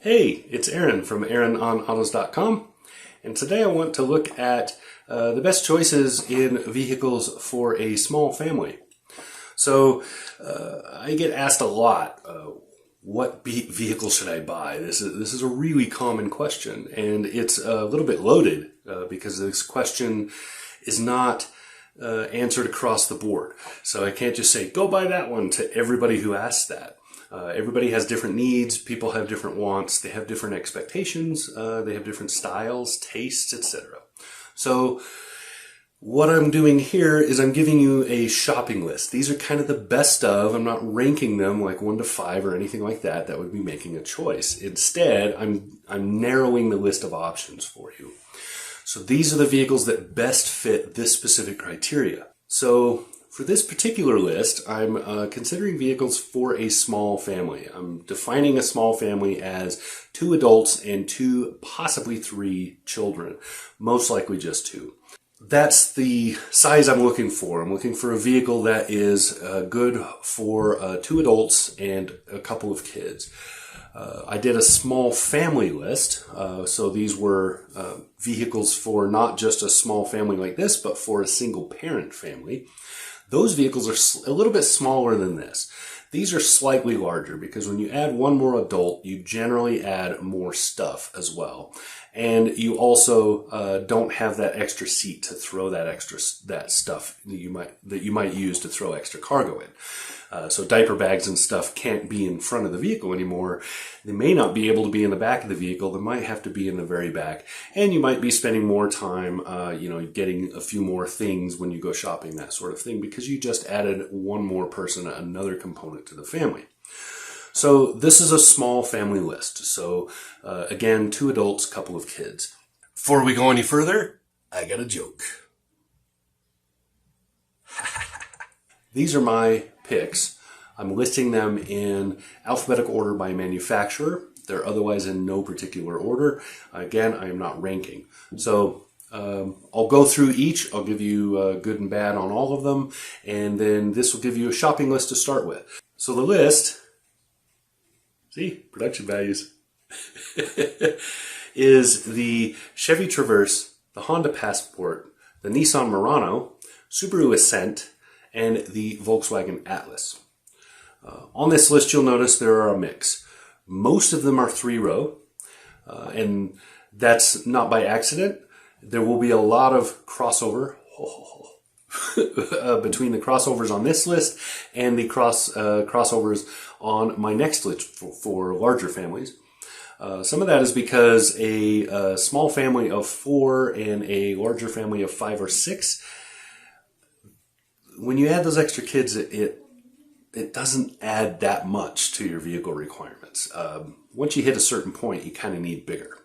Hey, it's Aaron from AaronOnAutos.com, and today I want to look at the best choices in vehicles for a small family. So I get asked a lot, what vehicle should I buy? This is a really common question, and it's a little bit loaded because this question is not answered across the board. So I can't just say, go buy that one to everybody who asks that. Everybody has different needs, people have different wants, they have different expectations, they have different styles, tastes, etc. So what I'm doing here is I'm giving you a shopping list. These are kind of the best of. I'm not ranking them like 1 to 5 or anything like that. That would be making a choice. Instead, I'm narrowing the list of options for you. So these are the vehicles that best fit this specific criteria. So for this particular list, I'm considering vehicles for a small family. I'm defining a small family as 2 adults and 2, possibly 3 children. Most likely just 2. That's the size I'm looking for. I'm looking for a vehicle that is good for 2 adults and a couple of kids. I did a small family list, so these were vehicles for not just a small family like this, but for a single parent family. Those vehicles are a little bit smaller than this. These are slightly larger because when you add 1 more adult, you generally add more stuff as well. And you also don't have that extra seat to throw that stuff that you might use to throw extra cargo in. So diaper bags and stuff can't be in front of the vehicle anymore. They may not be able to be in the back of the vehicle. They might have to be in the very back. And you might be spending more time, getting a few more things when you go shopping, that sort of thing, because you just added 1 more person, another component to the family. So this is a small family list. So again, 2 adults, couple of kids. Before we go any further, I got a joke. These are my picks. I'm listing them in alphabetical order by manufacturer. They're otherwise in no particular order. Again, I am not ranking. So I'll go through each. I'll give you good and bad on all of them. And then this will give you a shopping list to start with. So the list, see, production values, is the Chevy Traverse, the Honda Passport, the Nissan Murano, Subaru Ascent, and the Volkswagen Atlas. On this list, you'll notice there are a mix. Most of them are 3-row, and that's not by accident. There will be a lot of crossover between the crossovers on this list and the crossovers on my next list for larger families. Some of that is because a small family of 4 and a larger family of 5 or 6, when you add those extra kids, it doesn't add that much to your vehicle requirements. Once you hit a certain point, you kind of need bigger.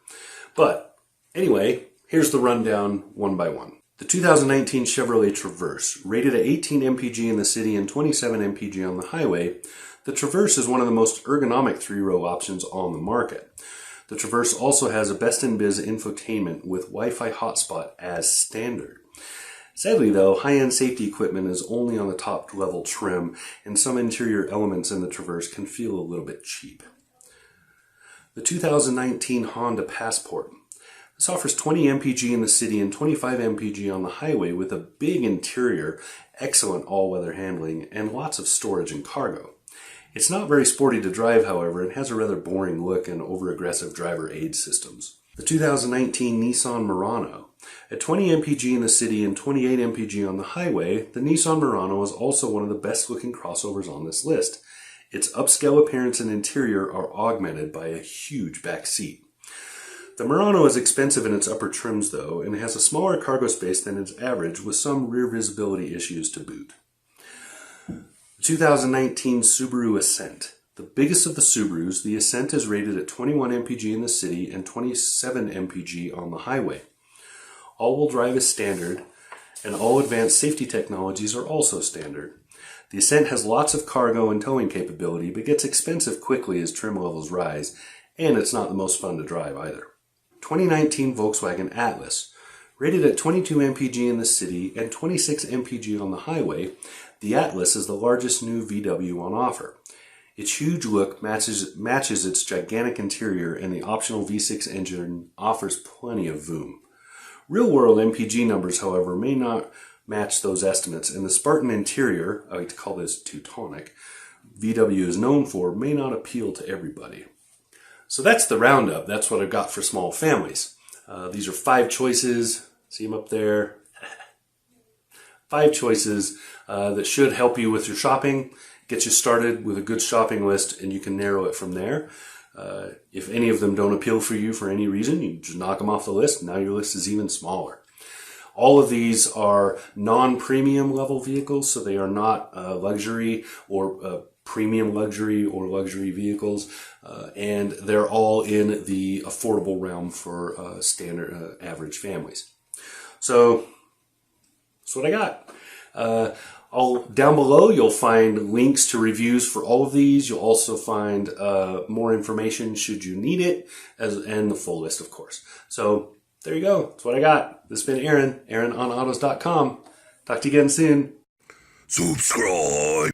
But anyway, here's the rundown one by one. The 2019 Chevrolet Traverse, rated at 18 mpg in the city and 27 mpg on the highway, the Traverse is one of the most ergonomic 3-row options on the market. The Traverse also has a best-in-biz infotainment with Wi-Fi hotspot as standard. Sadly though, high-end safety equipment is only on the top level trim, and some interior elements in the Traverse can feel a little bit cheap. The 2019 Honda Passport. This offers 20 mpg in the city and 25 mpg on the highway with a big interior, excellent all-weather handling, and lots of storage and cargo. It's not very sporty to drive, however, and has a rather boring look and over-aggressive driver aid systems. The 2019 Nissan Murano. At 20 mpg in the city and 28 mpg on the highway, the Nissan Murano is also one of the best-looking crossovers on this list. Its upscale appearance and interior are augmented by a huge back seat. The Murano is expensive in its upper trims, though, and has a smaller cargo space than its average, with some rear visibility issues to boot. The 2019 Subaru Ascent. The biggest of the Subarus, the Ascent is rated at 21 mpg in the city and 27 mpg on the highway. All-wheel drive is standard, and all advanced safety technologies are also standard. The Ascent has lots of cargo and towing capability, but gets expensive quickly as trim levels rise, and it's not the most fun to drive either. 2019 Volkswagen Atlas. Rated at 22 mpg in the city and 26 mpg on the highway, the Atlas is the largest new VW on offer. Its huge look matches its gigantic interior, and the optional V6 engine offers plenty of vroom. Real-world MPG numbers, however, may not match those estimates, and the Spartan interior, I like to call this Teutonic, VW is known for, may not appeal to everybody. So that's the roundup. That's what I've got for small families. These are 5 choices. See them up there? 5 choices that should help you with your shopping, get you started with a good shopping list, and you can narrow it from there. If any of them don't appeal for you for any reason, you just knock them off the list, and now your list is even smaller. All of these are non-premium level vehicles, so they are not luxury or premium luxury or luxury vehicles, and they're all in the affordable realm for standard average families. So that's what I got. Down below, you'll find links to reviews for all of these. You'll also find more information should you need it, and the full list, of course. So there you go. That's what I got. This has been Aaron, AaronOnAutos.com. Talk to you again soon. Subscribe.